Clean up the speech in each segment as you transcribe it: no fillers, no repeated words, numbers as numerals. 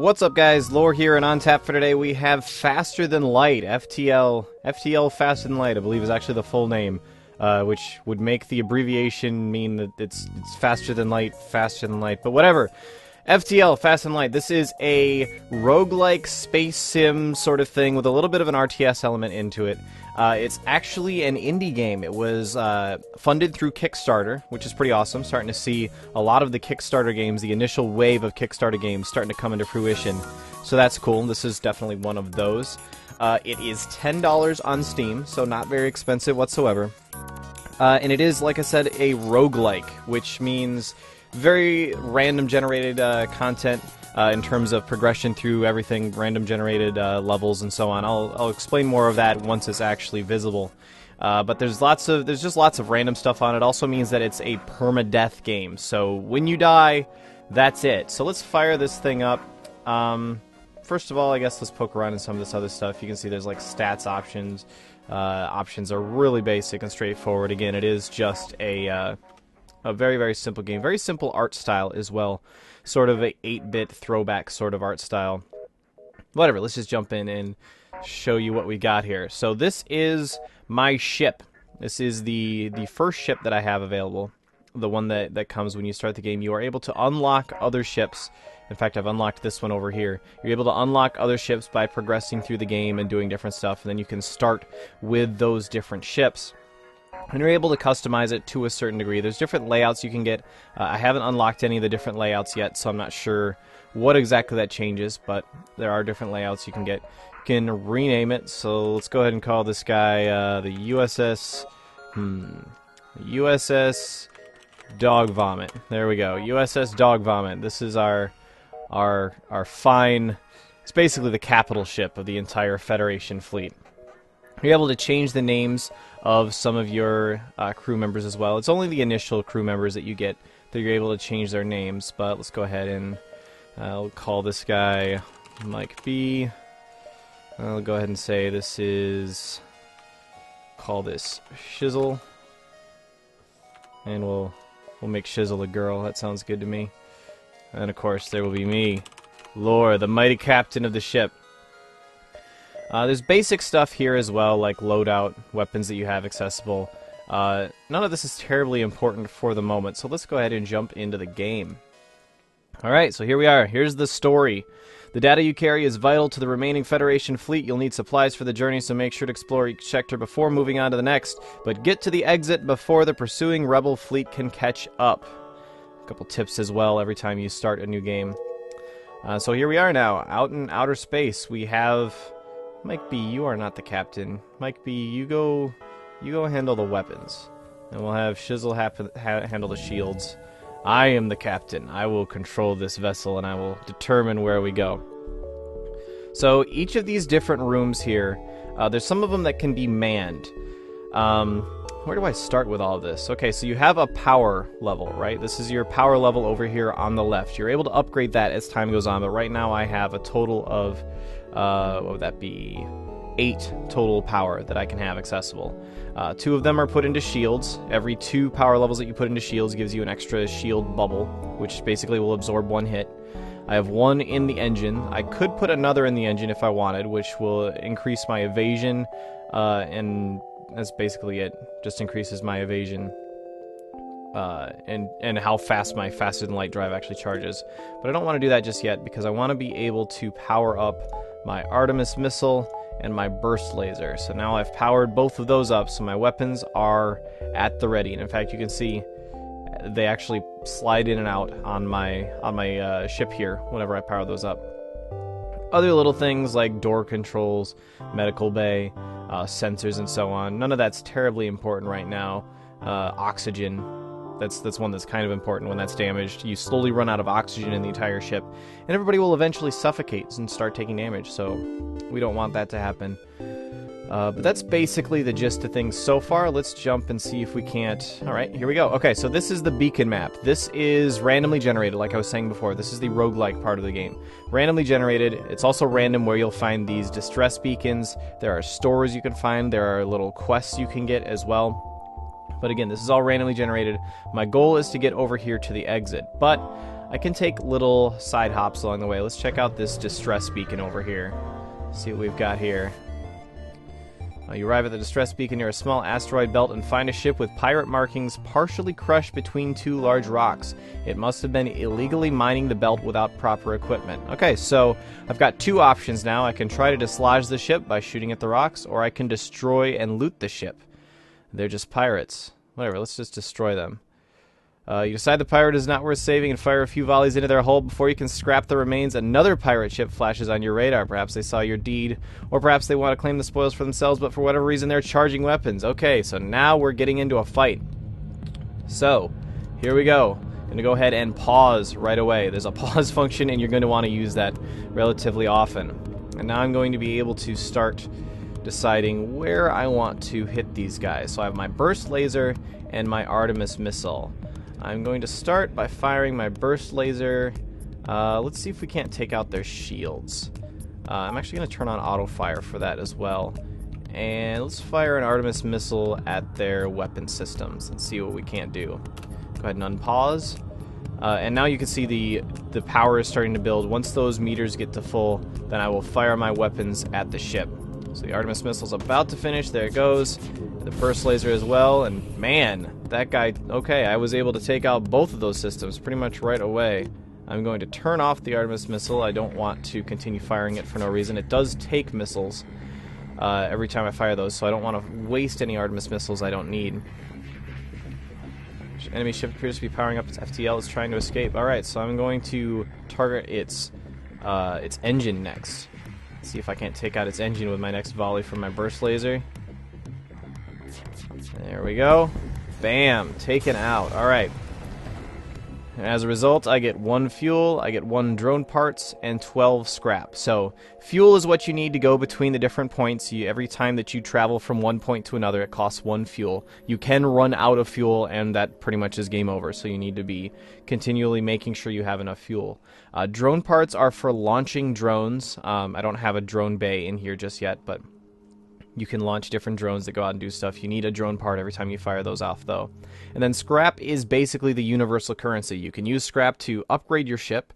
What's up, guys? Lore here, and on tap for today we have Faster Than Light, FTL Faster Than Light, I believe is actually the full name, which would make the abbreviation mean that it's Faster Than Light, but whatever. FTL, Fast and Light. This is a roguelike space sim sort of thing with a little bit of an RTS element into it. It's actually an indie game. It was funded through Kickstarter, which is pretty awesome. Starting to see a lot of the Kickstarter games, the initial wave of Kickstarter games, starting to come into fruition. So that's cool. This is definitely one of those. It is $10 on Steam, so not very expensive whatsoever. And it is, like I said, a roguelike, which means very random generated content in terms of progression through everything, random generated levels and so on. I'll explain more of that once it's actually visible. But there's just lots of random stuff on it. Also means that it's a permadeath game. So when you die, that's it. So let's fire this thing up. First of all, I guess let's poke around in some of this other stuff. You can see there's like stats options. Options are really basic and straightforward. Again, it is just a very, very simple game. Very simple art style as well. Sort of a 8-bit throwback sort of art style. Whatever, let's just jump in and show you what we got here. So this is my ship. This is the first ship that I have available. The one that comes when you start the game. You are able to unlock other ships. In fact, I've unlocked this one over here. You're able to unlock other ships by progressing through the game and doing different stuff. And then you can start with those different ships. And you're able to customize it to a certain degree. There's different layouts you can get. I haven't unlocked any of the different layouts yet, so I'm not sure what exactly that changes, but there are different layouts you can get. You can rename it, so let's go ahead and call this guy the USS Dog Vomit. There we go, USS Dog Vomit. This is our fine, it's basically the capital ship of the entire Federation fleet. You're able to change the names of some of your crew members as well. It's only the initial crew members that you get that you're able to change their names, but let's go ahead and I'll call this guy Mike B. I'll go ahead and say this is, call this Shizzle, and we'll make Shizzle a girl. That sounds good to me. And of course there will be me, Lore, the mighty captain of the ship. There's basic stuff here as well, like loadout, weapons that you have accessible. None of this is terribly important for the moment, so let's go ahead and jump into the game. Alright, so here we are. Here's the story. The data you carry is vital to the remaining Federation fleet. You'll need supplies for the journey, so make sure to explore each sector before moving on to the next. But get to the exit before the pursuing rebel fleet can catch up. A couple tips as well every time you start a new game. So here we are now, out in outer space. We have Mike B, you are not the captain. Mike B, you go handle the weapons. And we'll have Shizzle handle the shields. I am the captain. I will control this vessel and I will determine where we go. So each of these different rooms here, there's some of them that can be manned. Where do I start with all of this? Okay, so you have a power level, right? This is your power level over here on the left. You're able to upgrade that as time goes on, but right now I have a total of what would that be? 8 total power that I can have accessible. 2 of them are put into shields. Every 2 power levels that you put into shields gives you an extra shield bubble, which basically will absorb 1 hit. I have 1 in the engine. I could put another in the engine if I wanted, which will increase my evasion, and that's basically it. Just increases my evasion. And how fast my Faster Than Light drive actually charges. But I don't want to do that just yet because I want to be able to power up my Artemis missile and my burst laser. So now I've powered both of those up, so my weapons are at the ready. And in fact, you can see they actually slide in and out on my ship here whenever I power those up. Other little things like door controls, medical bay, sensors, and so on. None of that's terribly important right now. Oxygen. That's one that's kind of important when that's damaged. You slowly run out of oxygen in the entire ship, and everybody will eventually suffocate and start taking damage, so we don't want that to happen. But that's basically the gist of things so far. Let's jump and see if we can't... Alright, here we go. Okay, so this is the beacon map. This is randomly generated, like I was saying before. This is the roguelike part of the game. Randomly generated. It's also random where you'll find these distress beacons. There are stores you can find. There are little quests you can get as well. But again, this is all randomly generated. My goal is to get over here to the exit. But I can take little side hops along the way. Let's check out this distress beacon over here. See what we've got here. You arrive at the distress beacon near a small asteroid belt and find a ship with pirate markings partially crushed between two large rocks. It must have been illegally mining the belt without proper equipment. Okay, so I've got two options now. I can try to dislodge the ship by shooting at the rocks, or I can destroy and loot the ship. They're just pirates. Whatever, let's just destroy them. You decide the pirate is not worth saving and fire a few volleys into their hull before you can scrap the remains. Another pirate ship flashes on your radar. Perhaps they saw your deed, or perhaps they want to claim the spoils for themselves, but for whatever reason they're charging weapons. Okay, so now we're getting into a fight. So, here we go. I'm going to go ahead and pause right away. There's a pause function, and you're going to want to use that relatively often. And now I'm going to be able to start deciding where I want to hit these guys. So I have my burst laser and my Artemis missile. I'm going to start by firing my burst laser. Let's see if we can't take out their shields. I'm actually going to turn on auto fire for that as well. And let's fire an Artemis missile at their weapon systems and see what we can't do. Go ahead and unpause. And now you can see the power is starting to build. Once those meters get to full, then I will fire my weapons at the ship. So the Artemis missile's about to finish. There it goes. The burst laser as well. And man, that guy... Okay, I was able to take out both of those systems pretty much right away. I'm going to turn off the Artemis missile. I don't want to continue firing it for no reason. It does take missiles every time I fire those, so I don't want to waste any Artemis missiles I don't need. Enemy ship appears to be powering up its FTL. It's trying to escape. Alright, so I'm going to target its engine next. See if I can't take out its engine with my next volley from my burst laser. There we go. Bam! Taken out. Alright. And as a result, I get 1 fuel, I get 1 drone parts, and 12 scrap. So, fuel is what you need to go between the different points. Every time that you travel from one point to another, it costs 1 fuel. You can run out of fuel, and that pretty much is game over. So you need to be continually making sure you have enough fuel. Drone parts are for launching drones. I don't have a drone bay in here just yet, but you can launch different drones that go out and do stuff. You need a drone part every time you fire those off, though. And then scrap is basically the universal currency. You can use scrap to upgrade your ship.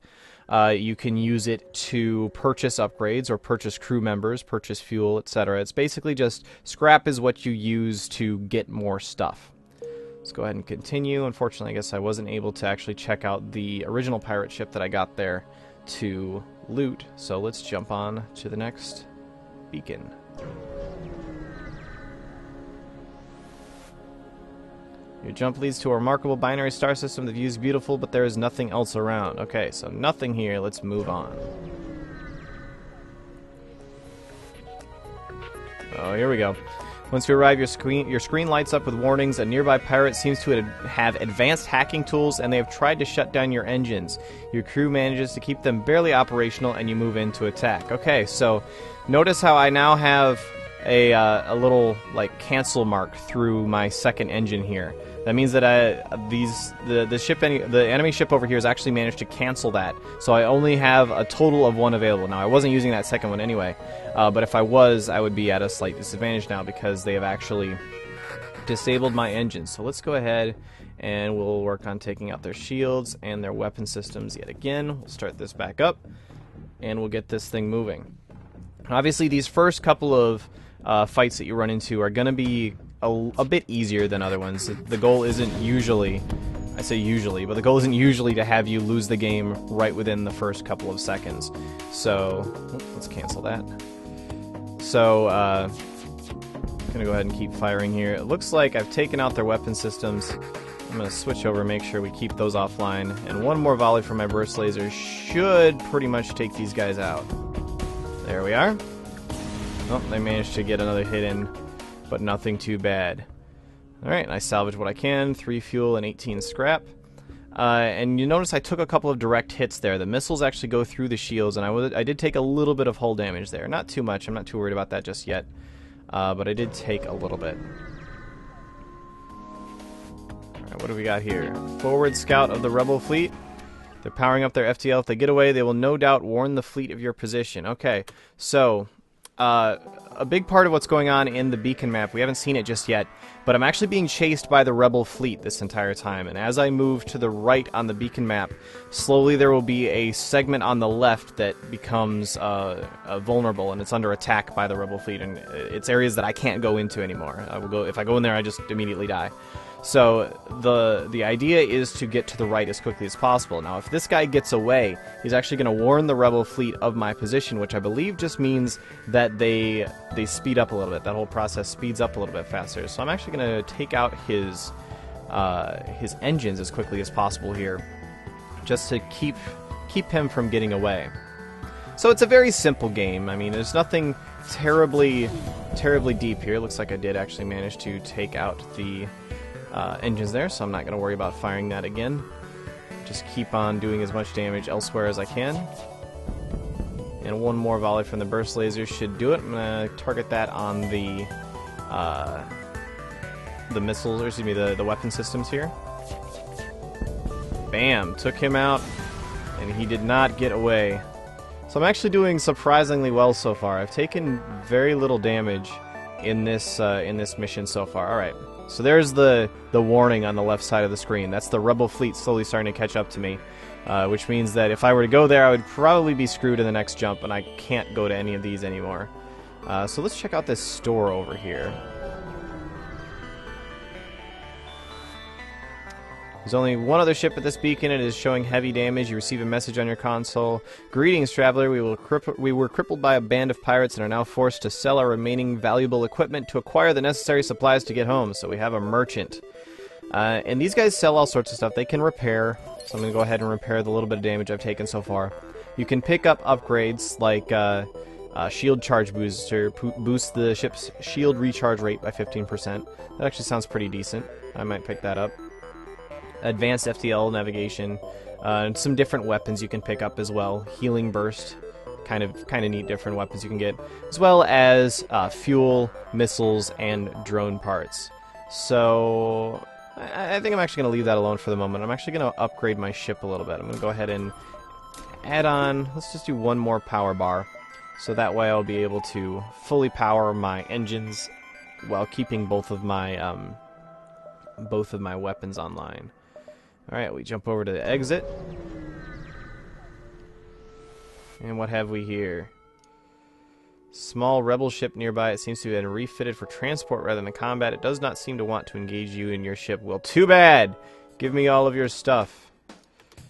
You can use it to purchase upgrades or purchase crew members, purchase fuel, etc. It's basically just scrap is what you use to get more stuff. Let's go ahead and continue. Unfortunately, I guess I wasn't able to actually check out the original pirate ship that I got there to loot. So let's jump on to the next beacon. Your jump leads to a remarkable binary star system. The view is beautiful, but there is nothing else around. Okay, so nothing here. Let's move on. Oh, here we go. Once you arrive, your screen lights up with warnings. A nearby pirate seems to have advanced hacking tools, and they have tried to shut down your engines. Your crew manages to keep them barely operational, and you move in to attack. Okay, so notice how I now have a little like cancel mark through my second engine here. That means that the enemy ship over here has actually managed to cancel that. So I only have a total of 1 available. Now I wasn't using that second one anyway, but if I was, I would be at a slight disadvantage now because they have actually disabled my engine. So let's go ahead and we'll work on taking out their shields and their weapon systems yet again. We'll start this back up and we'll get this thing moving. Obviously these first couple of fights that you run into are going to be a bit easier than other ones. The goal isn't usually, I say usually, but the goal isn't usually to have you lose the game right within the first couple of seconds. So, let's cancel that. So, I'm going to go ahead and keep firing here. It looks like I've taken out their weapon systems. I'm going to switch over and make sure we keep those offline. And 1 more volley from my burst laser should pretty much take these guys out. There we are. Oh, they managed to get another hit in, but nothing too bad. Alright, I salvaged what I can. 3 fuel and 18 scrap. And you notice I took a couple of direct hits there. The missiles actually go through the shields, and I did take a little bit of hull damage there. Not too much. I'm not too worried about that just yet. But I did take a little bit. Alright, what do we got here? Forward scout of the rebel fleet. They're powering up their FTL. If they get away, they will no doubt warn the fleet of your position. Okay, so a big part of what's going on in the beacon map, we haven't seen it just yet, but I'm actually being chased by the rebel fleet this entire time, and as I move to the right on the beacon map, slowly there will be a segment on the left that becomes vulnerable, and it's under attack by the rebel fleet, and it's areas that I can't go into anymore. If I go in there, I just immediately die. So the idea is to get to the right as quickly as possible. Now, if this guy gets away, he's actually going to warn the rebel fleet of my position, which I believe just means that they speed up a little bit. That whole process speeds up a little bit faster. So I'm actually going to take out his engines as quickly as possible here, just to keep him from getting away. So it's a very simple game. I mean, there's nothing terribly deep here. Looks like I did actually manage to take out the engines there, so I'm not going to worry about firing that again. Just keep on doing as much damage elsewhere as I can. And one more volley from the burst laser should do it. I'm going to target that on the missiles, or excuse me, the weapon systems here. Bam! Took him out, and he did not get away. So I'm actually doing surprisingly well so far. I've taken very little damage in this mission so far. All right. So there's the warning on the left side of the screen. That's the rebel fleet slowly starting to catch up to me, which means that if I were to go there, I would probably be screwed in the next jump, and I can't go to any of these anymore. So let's check out this store over here. There's only one other ship at this beacon. It is showing heavy damage. You receive a message on your console. Greetings, traveler. We were crippled by a band of pirates and are now forced to sell our remaining valuable equipment to acquire the necessary supplies to get home. So we have a merchant. And these guys sell all sorts of stuff. They can repair. So I'm going to go ahead and repair the little bit of damage I've taken so far. You can pick up upgrades like shield charge booster. Boost the ship's shield recharge rate by 15%. That actually sounds pretty decent. I might pick that up. Advanced FTL navigation, and some different weapons you can pick up as well. Healing burst, kind of neat different weapons you can get, as well as fuel, missiles, and drone parts. So I think I'm actually going to leave that alone for the moment. I'm actually going to upgrade my ship a little bit. I'm going to go ahead and add on, let's just do one more power bar, so that way I'll be able to fully power my engines while keeping both of my weapons online. Alright, we jump over to the exit. And what have we here? Small rebel ship nearby. It seems to have been refitted for transport rather than combat. It does not seem to want to engage you in your ship. Well, too bad! Give me all of your stuff.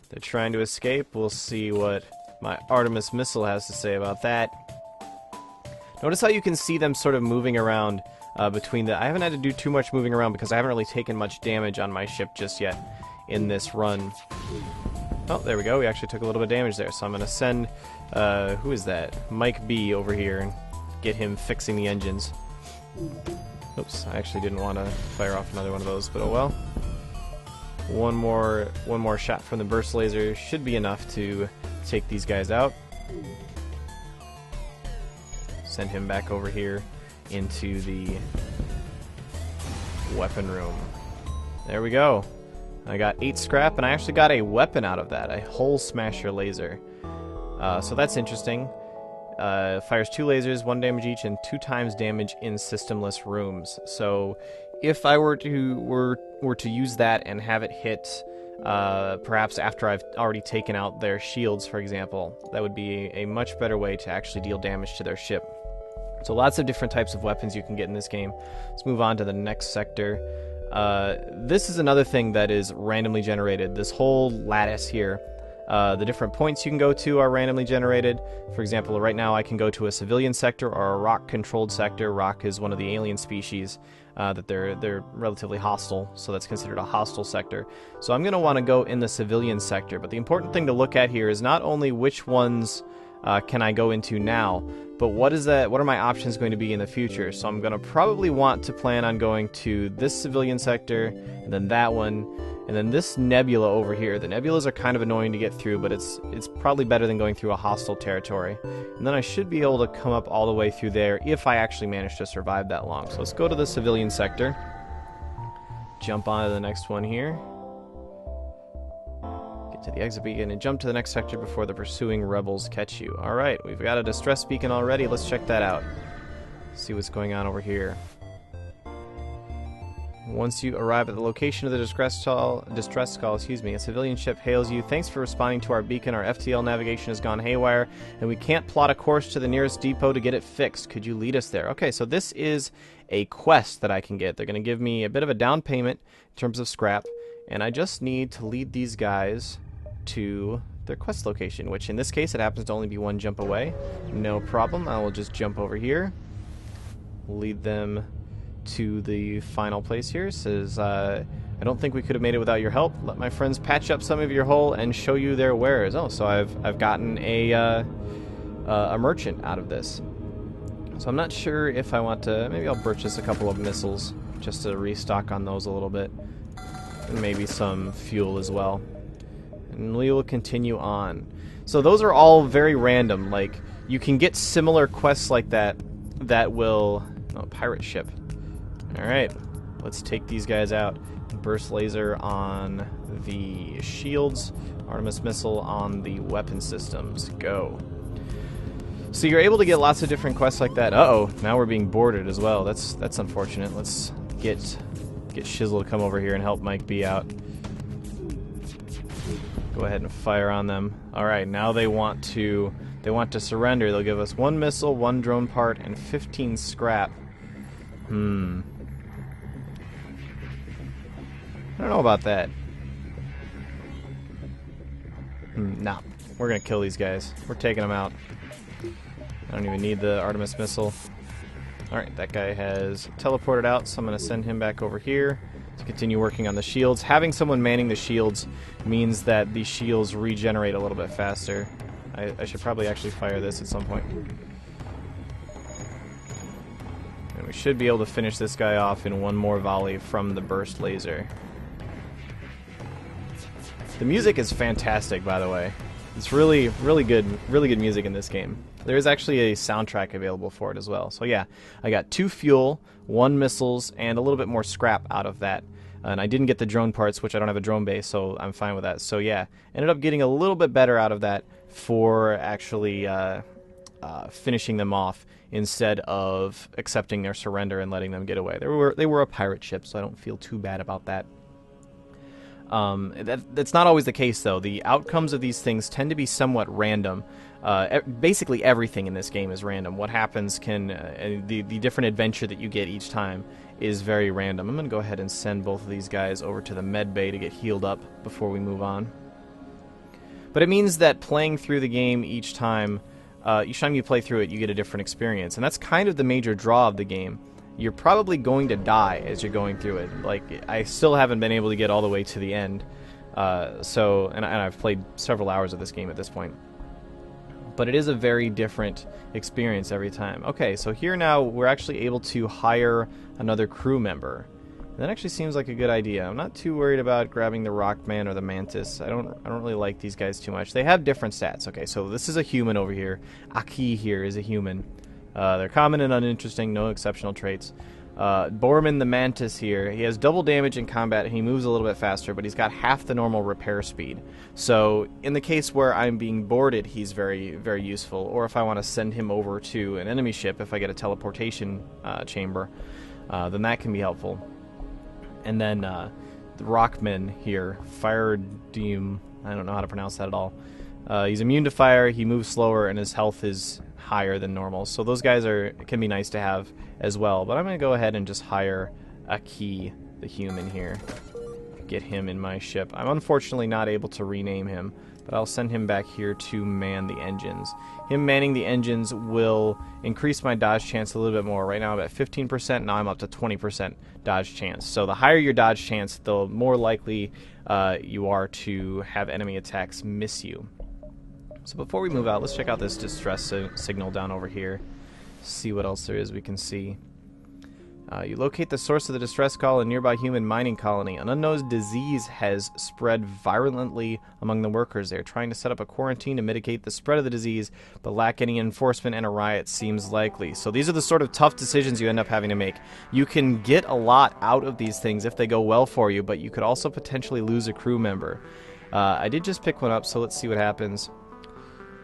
They're trying to escape. We'll see what my Artemis missile has to say about that. Notice how you can see them sort of moving around between the... I haven't had to do too much moving around because I haven't really taken much damage on my ship just yet in this run. Oh, there we go. We actually took a little bit of damage there. So I'm going to send, who is that? Mike B over here and get him fixing the engines. Oops, I actually didn't want to fire off another one of those, but oh well. One more shot from the burst laser should be enough to take these guys out. Send him back over here into the weapon room. There we go. I got 8 scrap, and I actually got a weapon out of that, a hole smasher laser. So that's interesting. Fires 2 lasers, 1 damage each, and 2 times damage in systemless rooms. So if I were to use that and have it hit, perhaps after I've already taken out their shields, for example, that would be a much better way to actually deal damage to their ship. So lots of different types of weapons you can get in this game. Let's move on to the next sector. This is another thing that is randomly generated. This whole lattice here, the different points you can go to are randomly generated. For example, right now I can go to a civilian sector or a rock-controlled sector. Rock is one of the alien species that they're relatively hostile, so that's considered a hostile sector. So I'm going to want to go in the civilian sector, but the important thing to look at here is not only which ones can I go into now, but what are my options going to be in the future? So I'm going to probably want to plan on going to this civilian sector, and then that one, and then this nebula over here. The nebulas are kind of annoying to get through, but it's probably better than going through a hostile territory. And then I should be able to come up all the way through there if I actually manage to survive that long. So let's go to the civilian sector. Jump on to the next one here. Get to the exit beacon and jump to the next sector before the pursuing rebels catch you. Alright, we've got a distress beacon already. Let's check that out. See what's going on over here. Once you arrive at the location of the distress call, a civilian ship hails you. Thanks for responding to our beacon. Our FTL navigation has gone haywire, and we can't plot a course to the nearest depot to get it fixed. Could you lead us there? Okay, so this is a quest that I can get. They're going to give me a bit of a down payment in terms of scrap, and I just need to lead these guys to their quest location, which in this case it happens to only be one jump away. No problem. I will just jump over here, lead them to the final place here. It says, I don't think we could have made it without your help. Let my friends patch up some of your hull and show you their wares. Oh, so I've gotten a merchant out of this. So I'm not sure if I want to. Maybe I'll purchase a couple of missiles just to restock on those a little bit, and maybe some fuel as well. And we will continue on. So those are all very random. Like, you can get similar quests like that will. Oh, pirate ship. Alright, let's take these guys out. Burst laser on the shields, Artemis missile on the weapon systems. Go. So you're able to get lots of different quests like that. Uh-oh, now we're being boarded as well. That's unfortunate. Let's get Shizzle to come over here and help Mike B out. Go ahead and fire on them. Alright, now they want to surrender. They'll give us 1 missile, 1 drone part, and 15 scrap. I don't know about that. Nah, we're gonna kill these guys. We're taking them out. I don't even need the Artemis missile. Alright, that guy has teleported out, so I'm gonna send him back over here to continue working on the shields. Having someone manning the shields means that the shields regenerate a little bit faster. I should probably actually fire this at some point. And we should be able to finish this guy off in 1 more volley from the burst laser. The music is fantastic, by the way. It's really good music in this game. There is actually a soundtrack available for it as well. So yeah, I got 2 fuel, 1 missiles, and a little bit more scrap out of that. And I didn't get the drone parts, which I don't have a drone base, so I'm fine with that. So yeah, ended up getting a little bit better out of that for actually finishing them off instead of accepting their surrender and letting them get away. They were a pirate ship, so I don't feel too bad about that. That's not always the case, though. The outcomes of these things tend to be somewhat random. Basically, everything in this game is random. What happens the different adventure that you get each time is very random. I'm going to go ahead and send both of these guys over to the med bay to get healed up before we move on. But it means that playing through the game each time you play through it, you get a different experience. And that's kind of the major draw of the game. You're probably going to die as you're going through it. Like, I still haven't been able to get all the way to the end. And I've played several hours of this game at this point. But it is a very different experience every time. Okay, so here now we're actually able to hire another crew member. That actually seems like a good idea. I'm not too worried about grabbing the Rockman or the Mantis. I don't really like these guys too much. They have different stats. Okay, so this is a human over here. Aki here is a human. They're common and uninteresting, no exceptional traits. Borman the Mantis here, he has double damage in combat, and he moves a little bit faster, but he's got half the normal repair speed. So in the case where I'm being boarded, he's very, very useful. Or if I want to send him over to an enemy ship, if I get a teleportation chamber, then that can be helpful. And then the Rockman here, Fire Doom, I don't know how to pronounce that at all. He's immune to fire, he moves slower, and his health is higher than normal. So those guys can be nice to have as well. But I'm going to go ahead and just hire Aki, the human here. Get him in my ship. I'm unfortunately not able to rename him, but I'll send him back here to man the engines. Him manning the engines will increase my dodge chance a little bit more. Right now I'm at 15%, now I'm up to 20% dodge chance. So the higher your dodge chance, the more likely you are to have enemy attacks miss you. So before we move out, let's check out this distress signal down over here. See what else there is we can see. You locate the source of the distress call in a nearby human mining colony. An unknown disease has spread virulently among the workers. They are trying to set up a quarantine to mitigate the spread of the disease, but lack any enforcement, and a riot seems likely. So these are the sort of tough decisions you end up having to make. You can get a lot out of these things if they go well for you, but you could also potentially lose a crew member. I did just pick one up, so let's see what happens.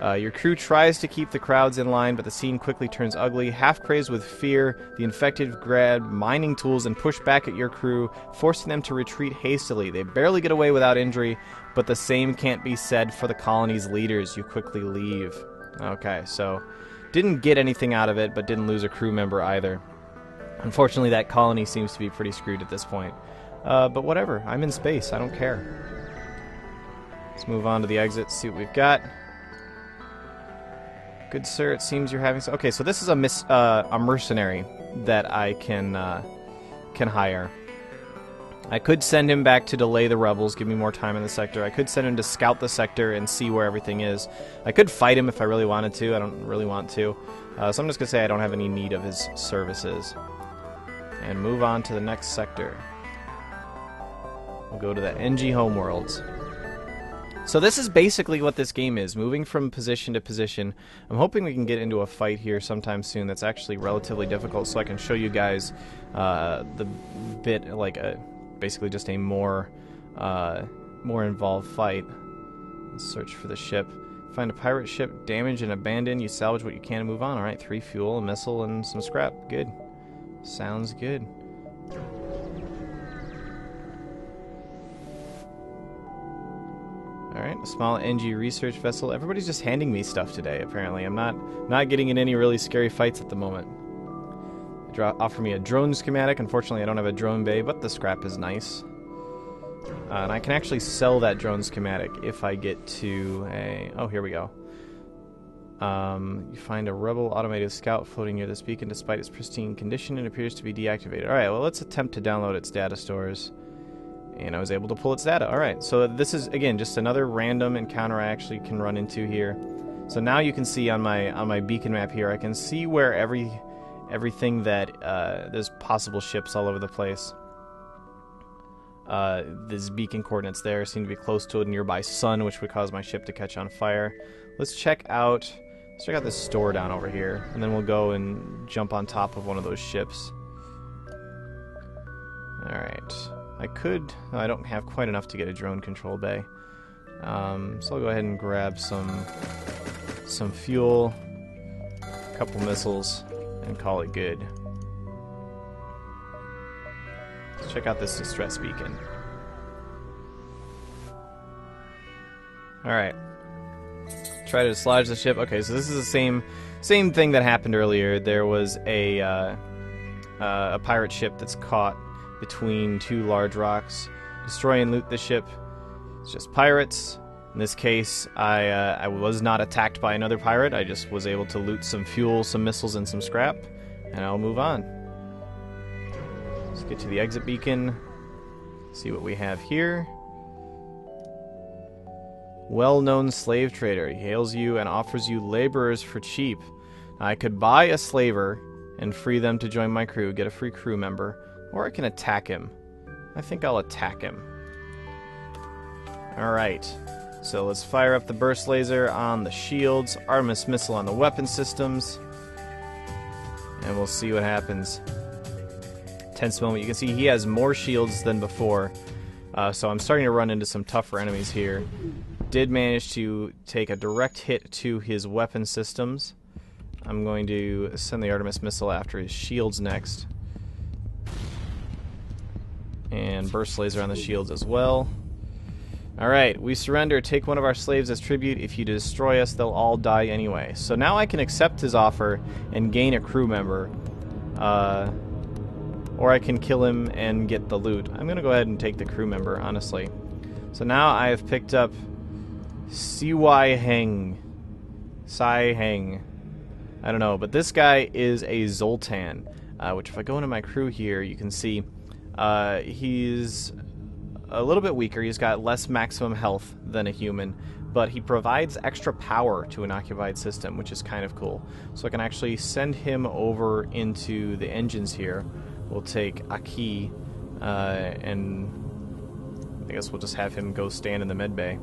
Your crew tries to keep the crowds in line, but the scene quickly turns ugly. Half crazed with fear, the infected grab mining tools and push back at your crew, forcing them to retreat hastily. They barely get away without injury, but the same can't be said for the colony's leaders. You quickly leave. Okay, so didn't get anything out of it, but didn't lose a crew member either. Unfortunately, that colony seems to be pretty screwed at this point. But whatever, I'm in space, I don't care. Let's move on to the exit, see what we've got. Good sir, it seems you're having... Okay, so this is a mercenary that I can hire. I could send him back to delay the rebels, give me more time in the sector. I could send him to scout the sector and see where everything is. I could fight him if I really wanted to. I don't really want to. So I'm just going to say I don't have any need of his services. And move on to the next sector. We'll go to the NG homeworlds. So this is basically what this game is, moving from position to position. I'm hoping we can get into a fight here sometime soon that's actually relatively difficult, so I can show you guys the bit, like basically just a more involved fight. Let's search for the ship. Find a pirate ship, damaged and abandoned. You salvage what you can and move on. Alright, 3 fuel, a missile, and some scrap. Good. Sounds good. Alright, a small NG research vessel. Everybody's just handing me stuff today, apparently. I'm not getting in any really scary fights at the moment. Offer me a drone schematic. Unfortunately, I don't have a drone bay, but the scrap is nice. And I can actually sell that drone schematic if I get to a... Oh, here we go. You find a rebel automated scout floating near this beacon. Despite its pristine condition, it appears to be deactivated. Alright, well, let's attempt to download its data stores. And I was able to pull its data. Alright, so this is, again, just another random encounter I actually can run into here. So now you can see on my beacon map here, I can see where everything that, there's possible ships all over the place. These beacon coordinates there seem to be close to a nearby sun, which would cause my ship to catch on fire. Let's check out this store down over here, and then we'll go and jump on top of one of those ships. Alright. I could... I don't have quite enough to get a drone control bay. So I'll go ahead and grab some fuel, a couple missiles, and call it good. Let's check out this distress beacon. Alright. Try to dislodge the ship. Okay, so this is the same thing that happened earlier. There was a pirate ship that's caught between 2 large rocks. Destroy and loot the ship. It's just pirates. In this case, I was not attacked by another pirate. I just was able to loot some fuel, some missiles, and some scrap, and I'll move on. Let's get to the exit beacon. See what we have here. Well-known slave trader. He hails you and offers you laborers for cheap. I could buy a slaver and free them to join my crew, get a free crew member. Or I can attack him. I think I'll attack him. Alright. So let's fire up the burst laser on the shields, Artemis missile on the weapon systems, and we'll see what happens. Tense moment. You can see he has more shields than before, so I'm starting to run into some tougher enemies here. Did manage to take a direct hit to his weapon systems. I'm going to send the Artemis missile after his shields next. And burst laser on the shields as well. Alright, we surrender. Take one of our slaves as tribute. If you destroy us, they'll all die anyway. So now I can accept his offer and gain a crew member. Or I can kill him and get the loot. I'm going to go ahead and take the crew member, honestly. So now I have picked up Sai Heng. I don't know, but this guy is a Zoltan. Which if I go into my crew here, you can see... he's a little bit weaker. He's got less maximum health than a human, but he provides extra power to an occupied system, which is kind of cool. So I can actually send him over into the engines here. We'll take Aki, and I guess we'll just have him go stand in the med bay.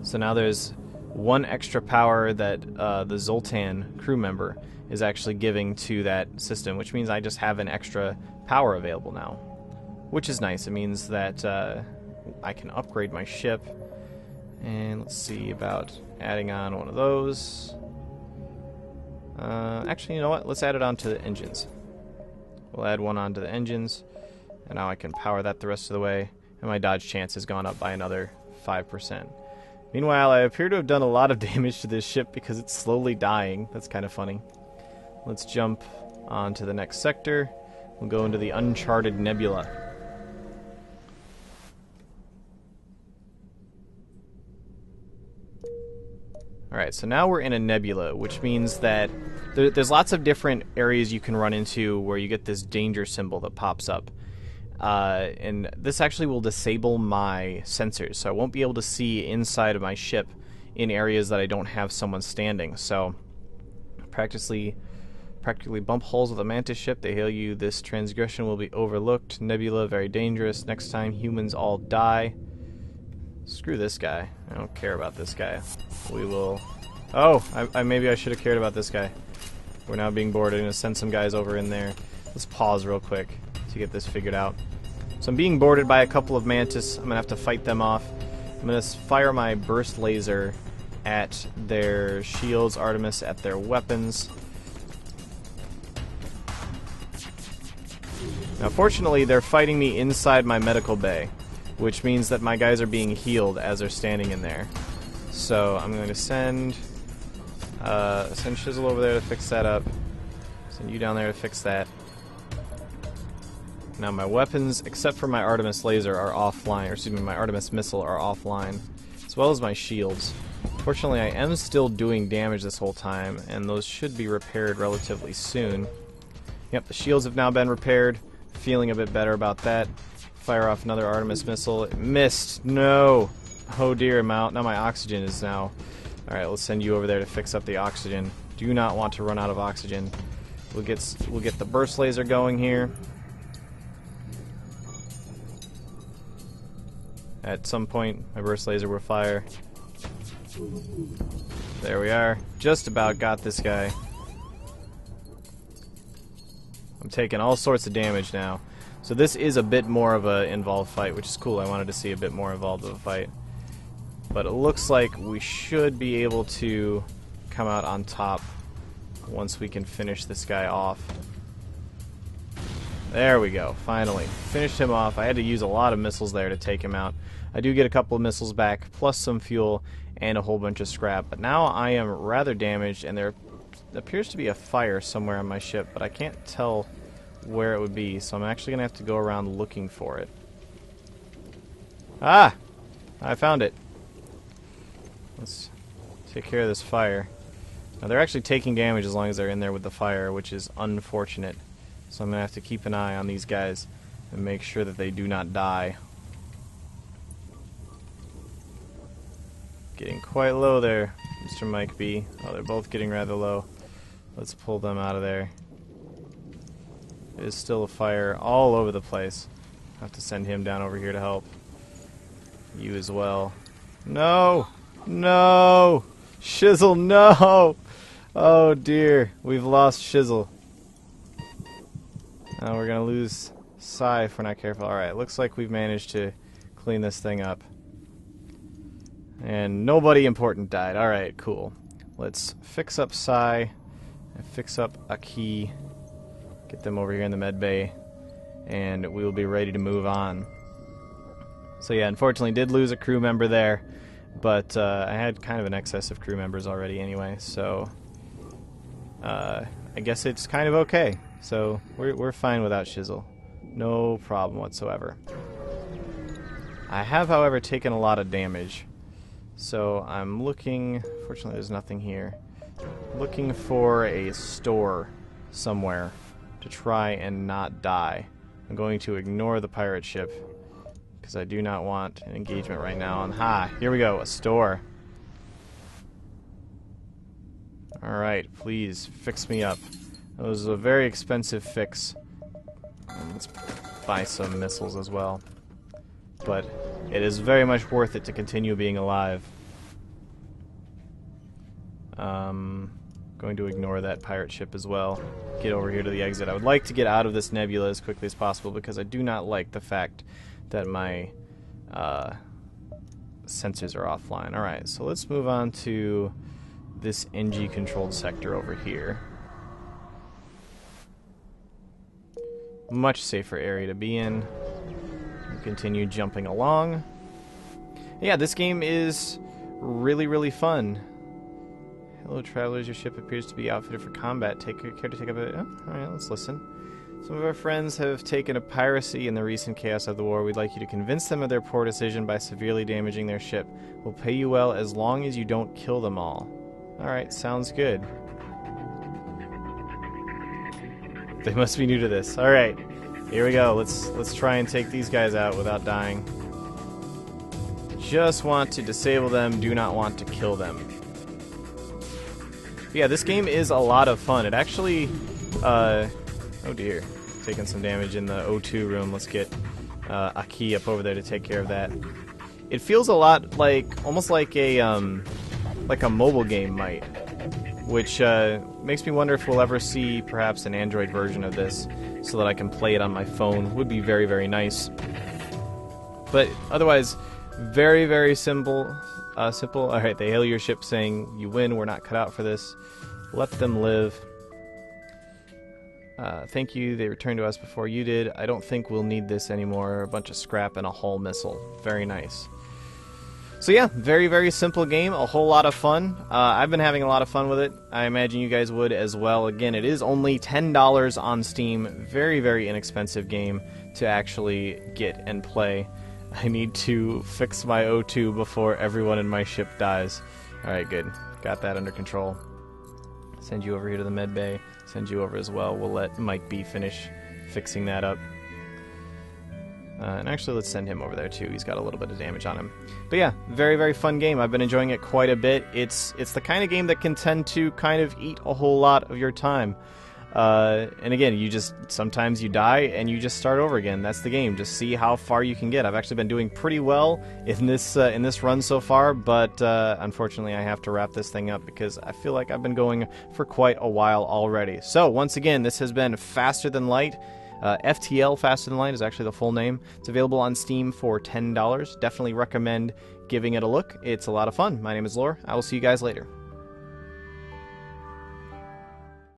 So now there's one extra power that the Zoltan crew member is actually giving to that system, which means I just have an extra power available now, which is nice. It means that I can upgrade my ship. And let's see about adding on one of those. Actually, you know what? Let's add it onto the engines. We'll add one onto the engines, and now I can power that the rest of the way, and my dodge chance has gone up by another 5%. Meanwhile, I appear to have done a lot of damage to this ship because it's slowly dying. That's kind of funny. Let's jump on to the next sector. We'll go into the Uncharted Nebula. Alright, so now we're in a nebula, which means that there's lots of different areas you can run into where you get this danger symbol that pops up. And this actually will disable my sensors, so I won't be able to see inside of my ship in areas that I don't have someone standing. So, practically bump holes with a mantis ship. They hail you, this transgression will be overlooked. Nebula, very dangerous. Next time, humans all die. Screw this guy. I don't care about this guy. We will... Oh! Maybe I should have cared about this guy. We're now being boarded. I'm going to send some guys over in there. Let's pause real quick to get this figured out. So I'm being boarded by a couple of mantis. I'm going to have to fight them off. I'm going to fire my burst laser at their shields, Artemis at their weapons. Now fortunately, they're fighting me inside my medical bay, which means that my guys are being healed as they're standing in there. So I'm going to send Shizzle over there to fix that up. Send you down there to fix that. Now my weapons, except for my Artemis laser, are offline, or excuse me, my Artemis missile are offline, as well as my shields. Fortunately, I am still doing damage this whole time, and those should be repaired relatively soon. Yep, the shields have now been repaired. Feeling a bit better about that. Fire off another Artemis missile. It missed! No! Oh dear, now my oxygen is now... Alright, let's send you over there to fix up the oxygen. Do not want to run out of oxygen. We'll get the burst laser going here. At some point, my burst laser will fire. There we are. Just about got this guy. I'm taking all sorts of damage now. So this is a bit more of an involved fight, which is cool. I wanted to see a bit more involved of a fight. But it looks like we should be able to come out on top once we can finish this guy off. There we go, finally. Finished him off. I had to use a lot of missiles there to take him out. I do get a couple of missiles back, plus some fuel and a whole bunch of scrap. But now I am rather damaged, and there appears to be a fire somewhere on my ship, but I can't tell where it would be, so I'm actually going to have to go around looking for it. Ah! I found it. Let's take care of this fire. Now they're actually taking damage as long as they're in there with the fire, which is unfortunate. So I'm going to have to keep an eye on these guys and make sure that they do not die. Getting quite low there, Mr. Mike B. Oh, they're both getting rather low. Let's pull them out of there. There's still a fire all over the place. I'll have to send him down over here to help. You as well. No! No! Shizzle, no! Oh dear, we've lost Shizzle. Now we're gonna lose Psy if we're not careful. Alright, looks like we've managed to clean this thing up. And nobody important died. Alright, cool. Let's fix up Psy and fix up Aki. Get them over here in the med bay, and we will be ready to move on. So yeah, unfortunately did lose a crew member there, but I had kind of an excess of crew members already anyway, so I guess it's kind of okay. So we're fine without Shizzle. No problem whatsoever. I have, however, taken a lot of damage. So I'm looking... Fortunately, there's nothing here. Looking for a store somewhere to try and not die. I'm going to ignore the pirate ship because I do not want an engagement right now. And here we go, a store. Alright, please, fix me up. It was a very expensive fix. And let's buy some missiles as well. But it is very much worth it to continue being alive. Going to ignore that pirate ship as well. Get over here to the exit. I would like to get out of this nebula as quickly as possible because I do not like the fact that my sensors are offline. Alright, so let's move on to this NG controlled sector over here. Much safer area to be in. We'll continue jumping along. Yeah, this game is really, really fun. Hello, travelers. Your ship appears to be outfitted for combat. Take care to take up a... Oh, alright, let's listen. Some of our friends have taken to piracy in the recent chaos of the war. We'd like you to convince them of their poor decision by severely damaging their ship. We'll pay you well as long as you don't kill them all. Alright, sounds good. They must be new to this. Alright, here we go. Let's try and take these guys out without dying. Just want to disable them, do not want to kill them. But yeah, this game is a lot of fun. It actually, oh dear, taking some damage in the O2 room. Let's get Aki up over there to take care of that. It feels a lot like, almost like a mobile game might, which makes me wonder if we'll ever see perhaps an Android version of this so that I can play it on my phone. Would be very, very nice. But otherwise, very, very simple. Alright, they hail your ship saying, you win, we're not cut out for this. Let them live. Thank you, they returned to us before you did. I don't think we'll need this anymore. A bunch of scrap and a hull missile. Very nice. So yeah, very, very simple game. A whole lot of fun. I've been having a lot of fun with it. I imagine you guys would as well. Again, it is only $10 on Steam. Very, very inexpensive game to actually get and play. I need to fix my O2 before everyone in my ship dies. Alright, good. Got that under control. Send you over here to the med bay. Send you over as well. We'll let Mike B finish fixing that up. And actually, let's send him over there too. He's got a little bit of damage on him. But yeah, very, very fun game. I've been enjoying it quite a bit. It's the kind of game that can tend to kind of eat a whole lot of your time. And again, sometimes you die and you just start over again. That's the game. Just see how far you can get. I've actually been doing pretty well in this run so far, but unfortunately I have to wrap this thing up because I feel like I've been going for quite a while already. So once again, this has been Faster Than Light. FTL Faster Than Light is actually the full name. It's available on Steam for $10. Definitely recommend giving it a look. It's a lot of fun. My name is Lore. I will see you guys later.